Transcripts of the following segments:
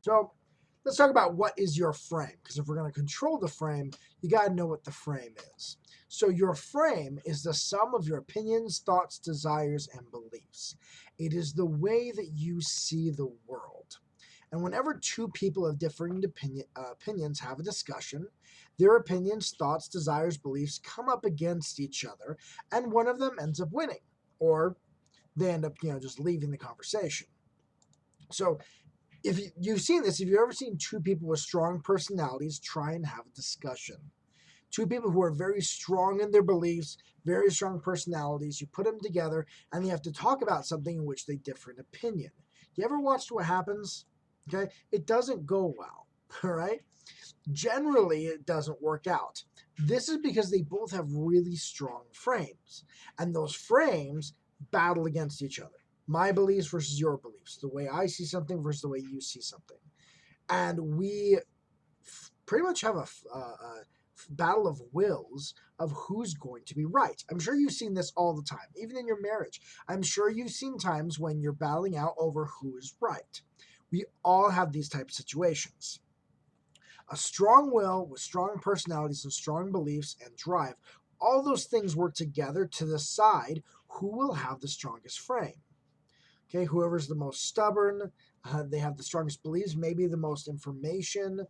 So let's talk about what is your frame, because if we're going to control the frame, you got to know what the frame is. So your frame is the sum of your opinions, thoughts, desires, and beliefs. It is the way that you see the world. And whenever two people of differing opinions have a discussion, their opinions, thoughts, desires, beliefs come up against each other, and one of them ends up winning, or they end up, just leaving the conversation. So if you've seen this, if you've ever seen two people with strong personalities try and have a discussion, two people who are very strong in their beliefs, very strong personalities, you put them together and you have to talk about something in which they differ in opinion. You ever watched what happens? Okay, it doesn't go well, all right? Generally, it doesn't work out. This is because they both have really strong frames, and those frames battle against each other. My beliefs versus your beliefs, the way I see something versus the way you see something. And we pretty much have a battle of wills of who's going to be right. I'm sure you've seen this all the time, even in your marriage. I'm sure you've seen times when you're battling out over who is right. We all have these type of situations. A strong will with strong personalities and strong beliefs and drive, all those things work together to decide who will have the strongest frame. Okay, whoever's the most stubborn, they have the strongest beliefs, maybe the most information,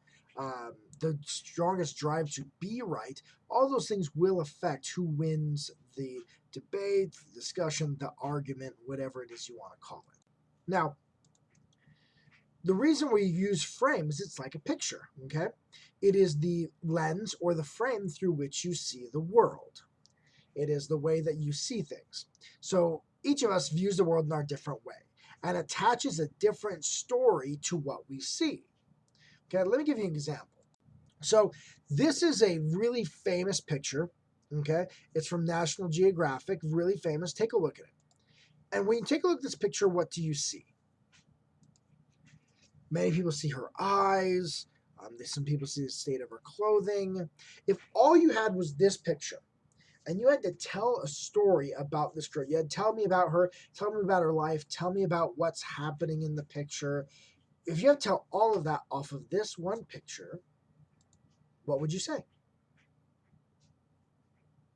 the strongest drive to be right. All those things will affect who wins the debate, the discussion, the argument, whatever it is you want to call it. Now, the reason we use frames, it's like a picture, okay? It is the lens or the frame through which you see the world. It is the way that you see things. So each of us views the world in our different way and attaches a different story to what we see. Okay, let me give you an example. So this is a really famous picture, okay? It's from National Geographic, really famous. Take a look at it. And when you take a look at this picture, what do you see? Many people see her eyes. Some people see the state of her clothing. If all you had was this picture, and you had to tell a story about this girl, you had to tell me about her, tell me about her life, tell me about what's happening in the picture. If you had to tell all of that off of this one picture, what would you say?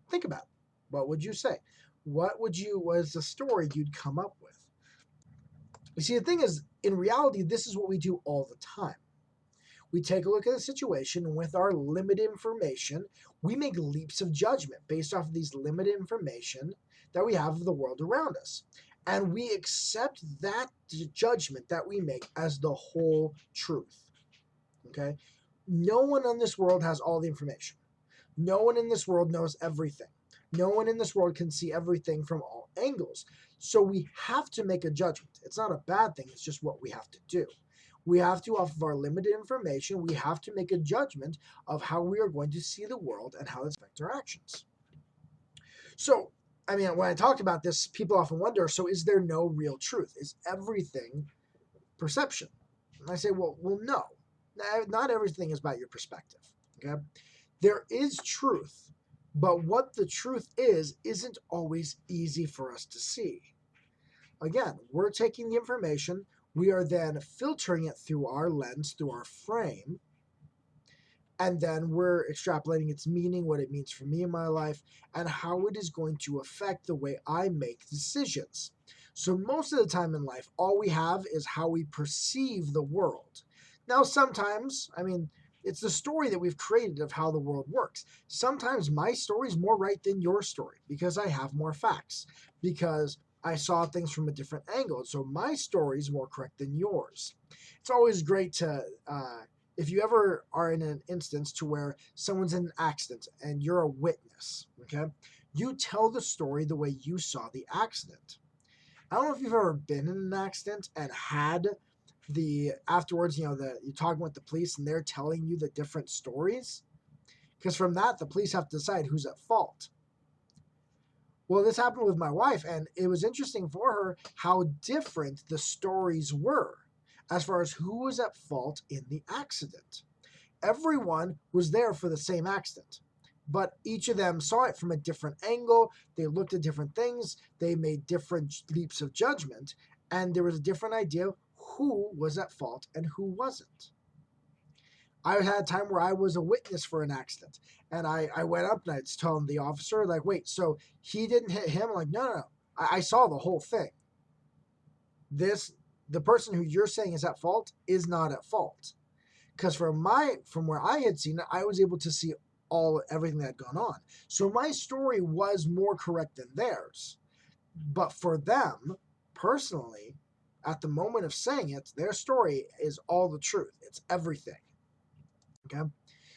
Think about it. What would you say? What was the story you'd come up with? You see, the thing is, in reality, this is what we do all the time. We take a look at the situation, and with our limited information, we make leaps of judgment based off of these limited information that we have of the world around us. And we accept that judgment that we make as the whole truth. Okay? No one in this world has all the information. No one in this world knows everything. No one in this world can see everything from all angles. So we have to make a judgment. It's not a bad thing, it's just what we have to do. We have to, off of our limited information, we have to make a judgment of how we are going to see the world and how this affects our actions. So, when I talked about this, people often wonder, so is there no real truth? Is everything perception? And I say, well, no. Not everything is about your perspective. Okay? There is truth, but what the truth is isn't always easy for us to see. Again, we're taking the information, we are then filtering it through our lens, through our frame, and then we're extrapolating its meaning, what it means for me in my life, and how it is going to affect the way I make decisions. So most of the time in life, all we have is how we perceive the world. Now, sometimes, it's the story that we've created of how the world works. Sometimes my story is more right than your story because I have more facts, because I saw things from a different angle. So my story is more correct than yours. It's always great to, if you ever are in an instance to where someone's in an accident and you're a witness, okay, you tell the story the way you saw the accident. I don't know if you've ever been in an accident and had afterwards, you're talking with the police and they're telling you the different stories, because from that the police have to decide who's at fault. Well, this happened with my wife, and it was interesting for her how different the stories were as far as who was at fault in the accident. Everyone was there for the same accident, but each of them saw it from a different angle. They looked at different things. They made different leaps of judgment, and there was a different idea of who was at fault and who wasn't. I had a time where I was a witness for an accident, and I went up and I was telling the officer, like, wait, so he didn't hit him? I'm like, no. I saw the whole thing. The person who you're saying is at fault is not at fault. Because from where I had seen it, I was able to see everything that had gone on. So my story was more correct than theirs. But for them, personally, at the moment of saying it, their story is all the truth. It's everything. Okay?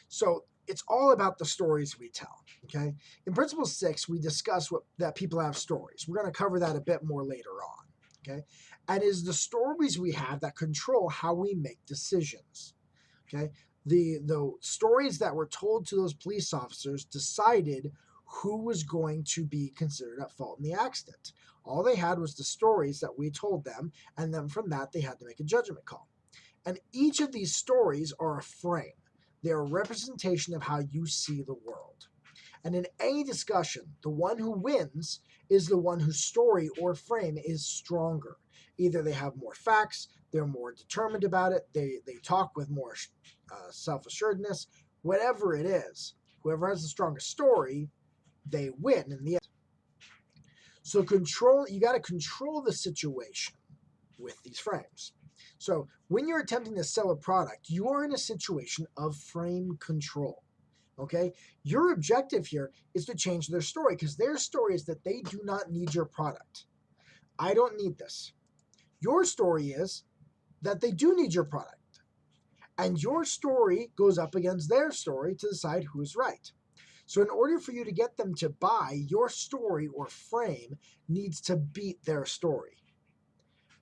So it's all about the stories we tell. Okay? In Principle 6, we discuss that people have stories. We're going to cover that a bit more later on. Okay? And it is the stories we have that control how we make decisions. Okay? The stories that were told to those police officers decided who was going to be considered at fault in the accident. All they had was the stories that we told them, and then from that they had to make a judgment call. And each of these stories are a frame. They're a representation of how you see the world. And in any discussion, the one who wins is the one whose story or frame is stronger. Either they have more facts, they're more determined about it, they talk with more self-assuredness, whatever it is. Whoever has the strongest story, they win in the end. So you got to control the situation with these frames. So when you're attempting to sell a product, you are in a situation of frame control. Okay? Your objective here is to change their story, because their story is that they do not need your product. I don't need this. Your story is that they do need your product. And your story goes up against their story to decide who's right. So in order for you to get them to buy, your story or frame needs to beat their story.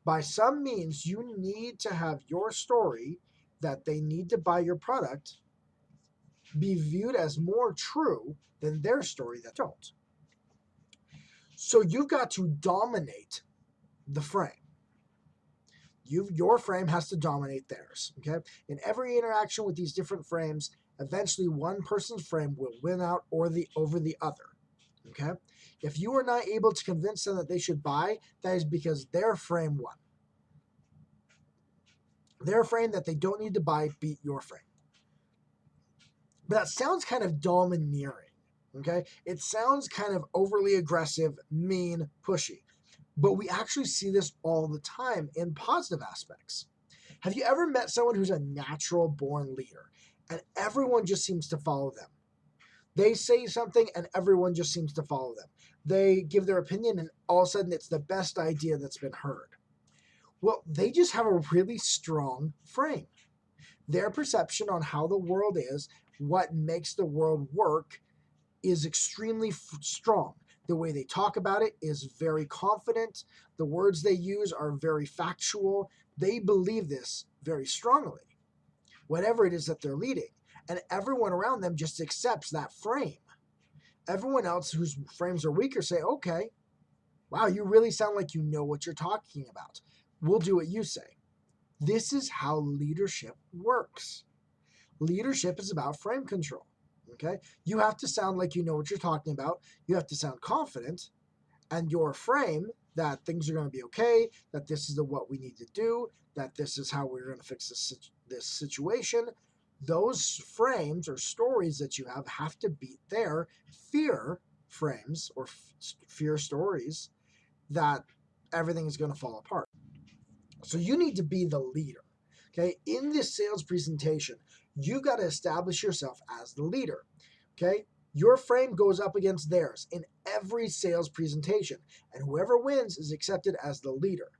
By some means, you need to have your story that they need to buy your product be viewed as more true than their story that don't. So you've got to dominate the frame. Your frame has to dominate theirs. Okay? In every interaction with these different frames, eventually one person's frame will win out over the other. Okay? If you are not able to convince them that they should buy, that is because their frame won. Their frame that they don't need to buy beat your frame. But that sounds kind of domineering. Okay? It sounds kind of overly aggressive, mean, pushy. But we actually see this all the time in positive aspects. Have you ever met someone who's a natural born leader and everyone just seems to follow them? They say something and everyone just seems to follow them. They give their opinion and all of a sudden it's the best idea that's been heard. Well, they just have a really strong frame. Their perception on how the world is, what makes the world work, is extremely strong. The way they talk about it is very confident. The words they use are very factual. They believe this very strongly, whatever it is that they're leading. And everyone around them just accepts that frame. Everyone else whose frames are weaker say, okay, wow, you really sound like you know what you're talking about. We'll do what you say. This is how leadership works. Leadership is about frame control. Okay? You have to sound like you know what you're talking about. You have to sound confident. And your frame that things are going to be okay, that this is what we need to do, that this is how we're going to fix this situation. Those frames or stories that you have to beat their fear frames or fear stories that everything is going to fall apart. So you need to be the leader. Okay? In this sales presentation, you've got to establish yourself as the leader. Okay? Your frame goes up against theirs in every sales presentation, and whoever wins is accepted as the leader.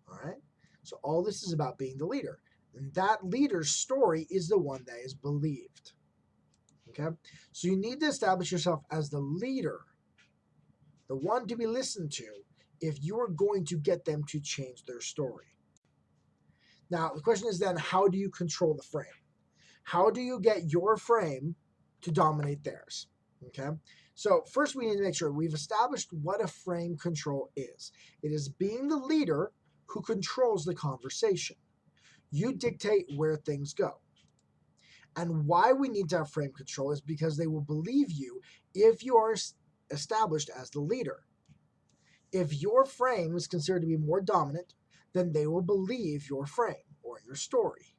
All right? So all this is about being the leader. And that leader's story is the one that is believed. Okay? So you need to establish yourself as the leader, the one to be listened to, if you are going to get them to change their story. Now, the question is then, how do you control the frame? How do you get your frame to dominate theirs? Okay? So first we need to make sure we've established what a frame control is. It is being the leader who controls the conversation. You dictate where things go. And why we need to have frame control is because they will believe you if you are established as the leader. If your frame is considered to be more dominant, then they will believe your frame or your story.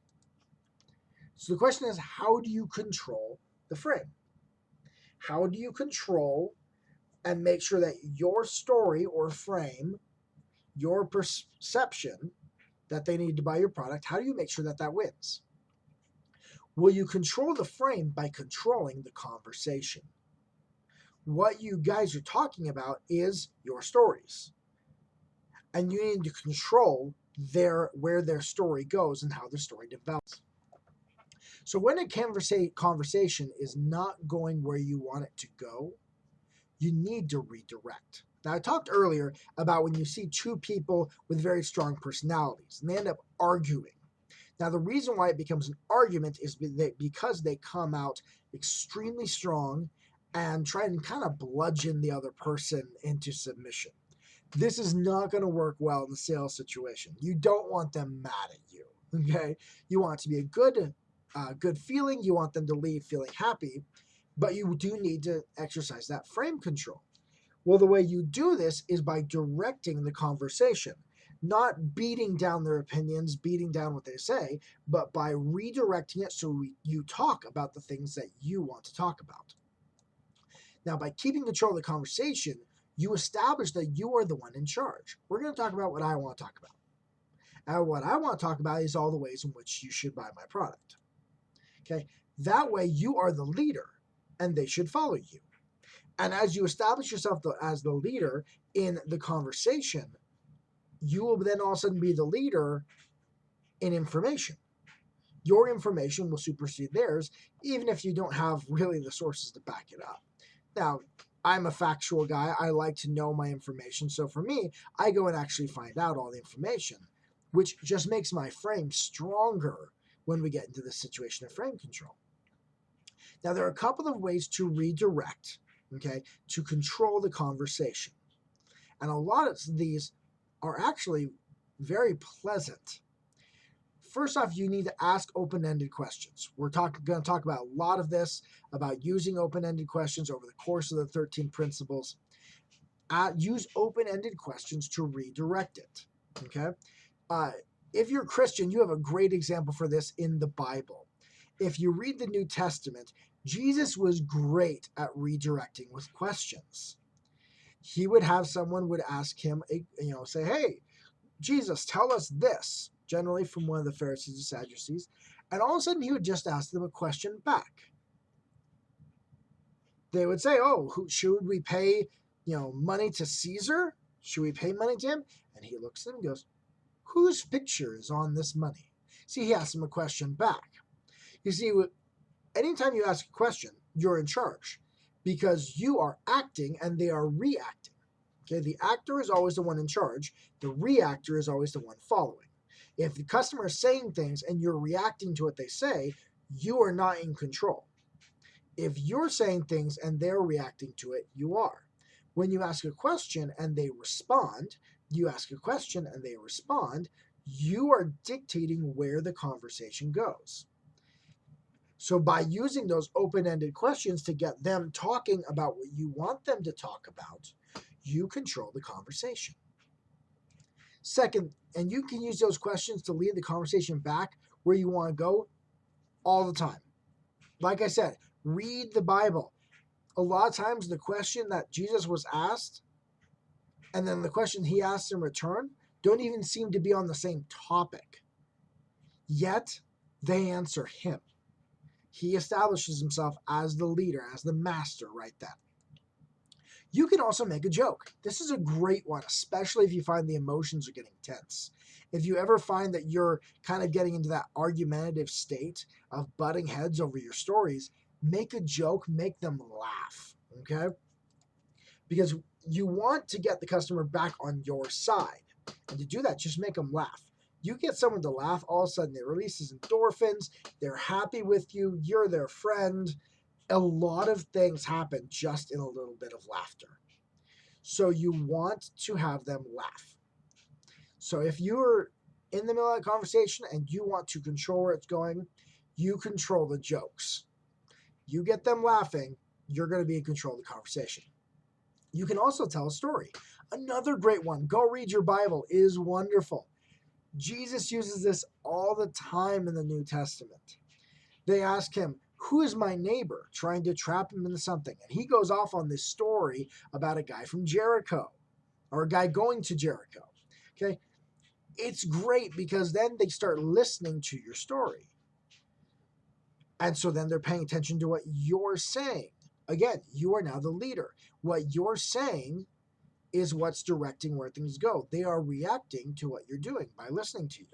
So the question is, how do you control the frame? How do you control and make sure that your story or frame, your perception that they need to buy your product, how do you make sure that that wins? Will you control the frame by controlling the conversation? What you guys are talking about is your stories. And you need to control where their story goes and how their story develops. So when a conversation is not going where you want it to go, you need to redirect. Now, I talked earlier about when you see two people with very strong personalities and they end up arguing. Now, the reason why it becomes an argument is because they come out extremely strong and try and kind of bludgeon the other person into submission. This is not going to work well in the sales situation. You don't want them mad at you, okay? You want it to be a good feeling. You want them to leave feeling happy, but you do need to exercise that frame control. Well, the way you do this is by directing the conversation, not beating down their opinions, beating down what they say, but by redirecting it so you talk about the things that you want to talk about. Now, by keeping control of the conversation, you establish that you are the one in charge. We're going to talk about what I want to talk about. And what I want to talk about is all the ways in which you should buy my product. Okay? That way, you are the leader, and they should follow you. And as you establish yourself as the leader in the conversation, you will then all of a sudden be the leader in information. Your information will supersede theirs, even if you don't have really the sources to back it up. Now, I'm a factual guy. I like to know my information. So for me, I go and actually find out all the information, which just makes my frame stronger when we get into the situation of frame control. Now, there are a couple of ways to redirect, okay, to control the conversation. And a lot of these are actually very pleasant. First off, you need to ask open-ended questions. We're going to talk about a lot of this, about using open-ended questions over the course of the 13 principles. Use open-ended questions to redirect it, okay? If you're Christian, you have a great example for this in the Bible. If you read the New Testament, Jesus was great at redirecting with questions. He would have someone would ask him, say, hey, Jesus, tell us this, generally from one of the Pharisees or Sadducees, and all of a sudden he would just ask them a question back. They would say, should we pay, money to Caesar? Should we pay money to him? And he looks at them and goes, whose picture is on this money? See, he asks them a question back. You see, anytime you ask a question, you're in charge because you are acting and they are reacting. Okay, the actor is always the one in charge. The reactor is always the one following. If the customer is saying things and you're reacting to what they say, you are not in control. If you're saying things and they're reacting to it, you are. When you ask a question and they respond, you ask a question and they respond, you are dictating where the conversation goes. So by using those open-ended questions to get them talking about what you want them to talk about, you control the conversation. Second, and you can use those questions to lead the conversation back where you want to go all the time. Like I said, read the Bible. A lot of times the question that Jesus was asked and then the question he asked in return don't even seem to be on the same topic. Yet they answer him. He establishes himself as the leader, as the master right then. You can also make a joke. This is a great one, especially if you find the emotions are getting tense. If you ever find that you're kind of getting into that argumentative state of butting heads over your stories, make a joke, make them laugh, okay? Because you want to get the customer back on your side. And to do that, just make them laugh. You get someone to laugh, all of a sudden it releases endorphins, they're happy with you, you're their friend. A lot of things happen just in a little bit of laughter. So you want to have them laugh. So if you're in the middle of a conversation and you want to control where it's going, you control the jokes. You get them laughing, you're going to be in control of the conversation. You can also tell a story. Another great one, go read your Bible, is wonderful. Jesus uses this all the time in the New Testament. They ask him, "Who is my neighbor?" trying to trap him into something. And he goes off on this story about a guy from Jericho, or a guy going to Jericho. Okay. It's great because then they start listening to your story. And so then they're paying attention to what you're saying. Again, you are now the leader. What you're saying is what's directing where things go. They are reacting to what you're doing by listening to you.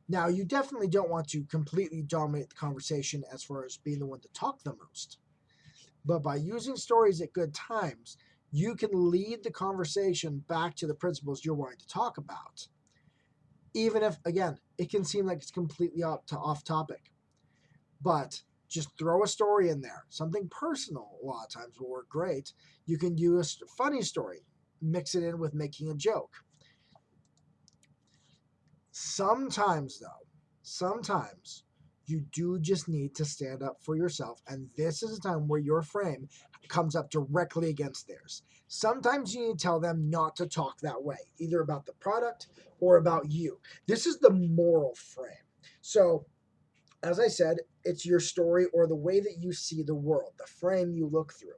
Now, you definitely don't want to completely dominate the conversation as far as being the one to talk the most. But by using stories at good times, you can lead the conversation back to the principles you're wanting to talk about. Even if, again, it can seem like it's completely off topic. But just throw a story in there. Something personal a lot of times will work great. You can do a funny story, mix it in with making a joke. Sometimes, though, you do just need to stand up for yourself. And this is a time where your frame comes up directly against theirs. Sometimes you need to tell them not to talk that way, either about the product or about you. This is the moral frame. So, as I said, it's your story or the way that you see the world, the frame you look through.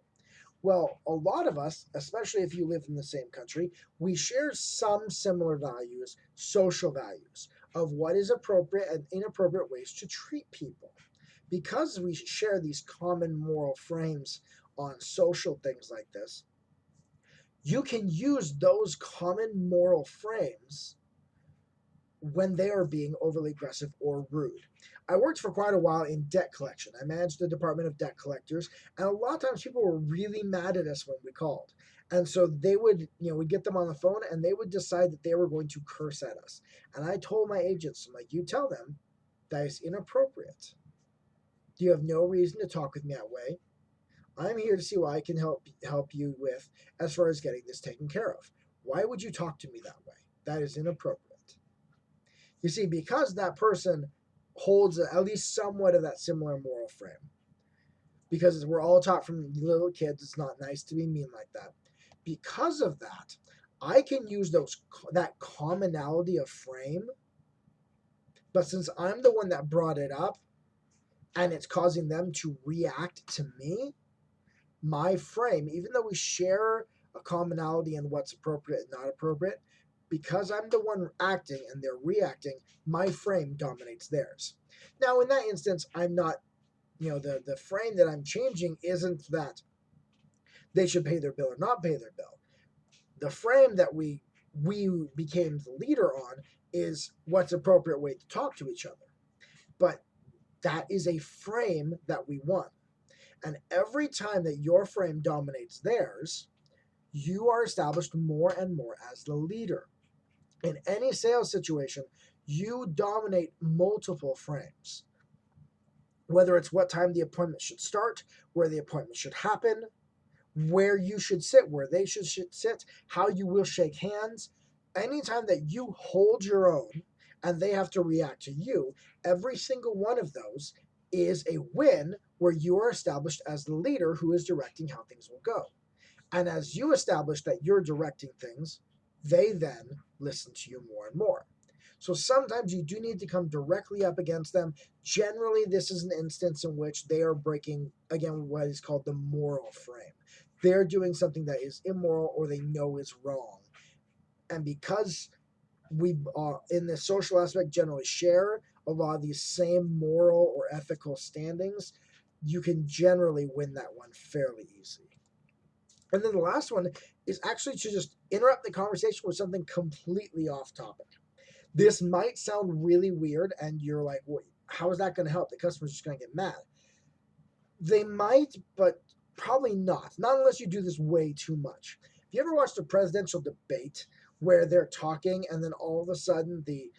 Well, a lot of us, especially if you live in the same country, we share some similar values, social values, of what is appropriate and inappropriate ways to treat people. Because we share these common moral frames on social things like this, you can use those common moral frames when they are being overly aggressive or rude. I worked for quite a while in debt collection. I managed the Department of Debt Collectors, and a lot of times people were really mad at us when we called. And so they would, we'd get them on the phone and they would decide that they were going to curse at us. And I told my agents, I'm like, you tell them that is inappropriate. You have no reason to talk with me that way. I'm here to see what I can help you with as far as getting this taken care of. Why would you talk to me that way? That is inappropriate. You see, because that person holds at least somewhat of that similar moral frame, because we're all taught from little kids, it's not nice to be mean like that. Because of that, I can use that commonality of frame, but since I'm the one that brought it up, and it's causing them to react to me, my frame, even though we share a commonality in what's appropriate and not appropriate, because I'm the one acting and they're reacting, my frame dominates theirs. Now, in that instance, I'm not, the frame that I'm changing isn't that they should pay their bill or not pay their bill. The frame that we became the leader on is what's appropriate way to talk to each other. But that is a frame that we won. And every time that your frame dominates theirs, you are established more and more as the leader. In any sales situation, you dominate multiple frames. Whether it's what time the appointment should start, where the appointment should happen, where you should sit, where they should sit, how you will shake hands. Anytime that you hold your own and they have to react to you, every single one of those is a win where you are established as the leader who is directing how things will go. And as you establish that you're directing things, they then listen to you more and more. So sometimes you do need to come directly up against them. Generally, this is an instance in which they are breaking, again, what is called the moral frame. They're doing something that is immoral or they know is wrong. And because we in the social aspect generally share a lot of these same moral or ethical standings, you can generally win that one fairly easy. And then the last one is actually to just interrupt the conversation with something completely off topic. This might sound really weird, and you're like, wait, how is that going to help? The customer's just going to get mad. They might, but probably not. Not unless you do this way too much. If you ever watched a presidential debate where they're talking and then all of a sudden the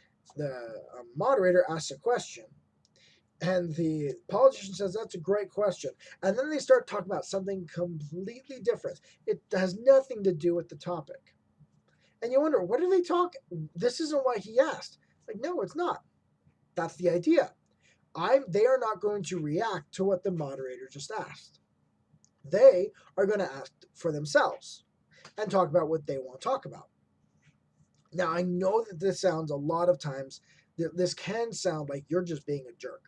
moderator asks a question and the politician says, that's a great question. And then they start talking about something completely different. It has nothing to do with the topic. And you wonder, what are they talking? This isn't what he asked. Like, no, it's not. That's the idea. They are not going to react to what the moderator just asked. They are going to ask for themselves and talk about what they want to talk about. Now, I know that this sounds a lot of times, this can sound like you're just being a jerk.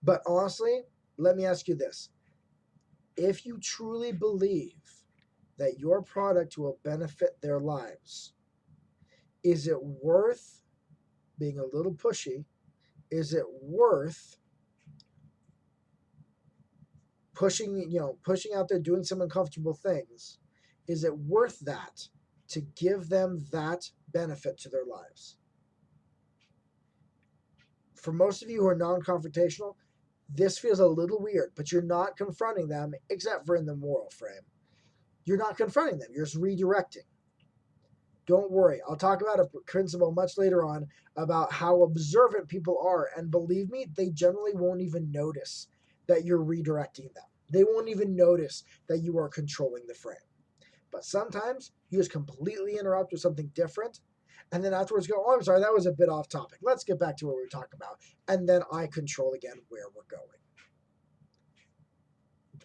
But honestly, let me ask you this. If you truly believe that your product will benefit their lives, is it worth being a little pushy? Is it worth pushing out there, doing some uncomfortable things? Is it worth that to give them that benefit to their lives? For most of you who are non-confrontational, this feels a little weird, but you're not confronting them except for in the moral frame. You're not confronting them, you're just redirecting. Don't worry, I'll talk about a principle much later on about how observant people are, and believe me, they generally won't even notice that you're redirecting them. They won't even notice that you are controlling the frame. But sometimes you just completely interrupt with something different, and then afterwards go, oh, I'm sorry, that was a bit off topic. Let's get back to what we were talking about. And then I control again where we're going.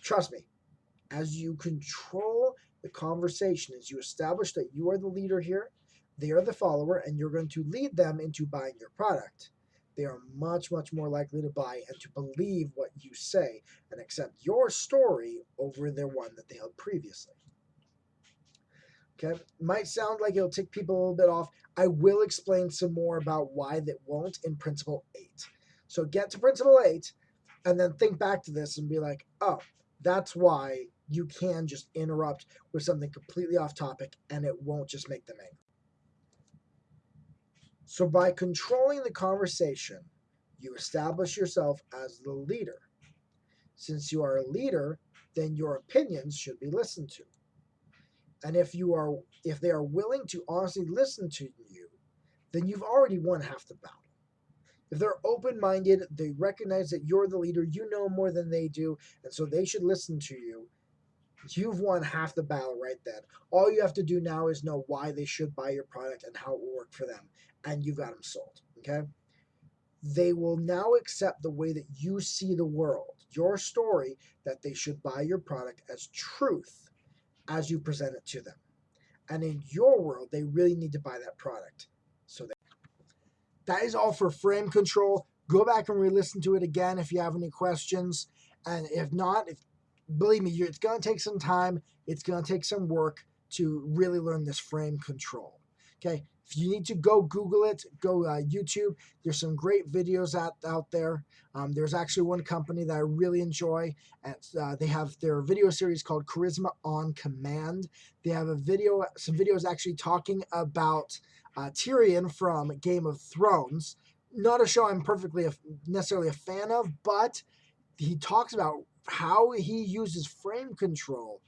Trust me, as you control the conversation, as you establish that you are the leader here, they are the follower, and you're going to lead them into buying your product, they are much, much more likely to buy and to believe what you say and accept your story over their one that they held previously. Okay, might sound like it'll tick people a little bit off. I will explain some more about why that won't in Principle 8. So get to Principle 8 and then think back to this and be like, oh, that's why you can just interrupt with something completely off topic and it won't just make them angry. So by controlling the conversation, you establish yourself as the leader. Since you are a leader, then your opinions should be listened to. And if they are willing to honestly listen to you, then you've already won half the battle. If they're open-minded, they recognize that you're the leader, you know more than they do, and so they should listen to you. You've won half the battle right then. All you have to do now is know why they should buy your product and how it will work for them, and you've got them sold, okay? They will now accept the way that you see the world, your story, that they should buy your product as truth as you present it to them. And in your world, they really need to buy that product. So that is all for frame control. Go back and re-listen to it again if you have any questions. And if not, believe me, it's going to take some time. It's going to take some work to really learn this frame control. Okay, if you need to go Google it, go YouTube. There's some great videos out there. There's actually one company that I really enjoy. And they have their video series called Charisma on Command. They have some videos actually talking about Tyrion from Game of Thrones. Not a show I'm necessarily a fan of, but he talks about how he uses frame control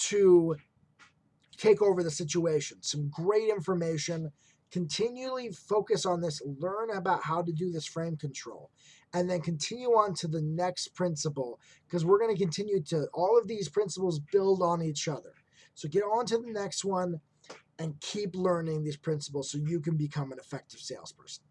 to take over the situation. Some great information. Continually focus on this, learn about how to do this frame control, and then continue on to the next principle, because we're going to continue to, all of these principles build on each other. So get on to the next one and keep learning these principles so you can become an effective salesperson.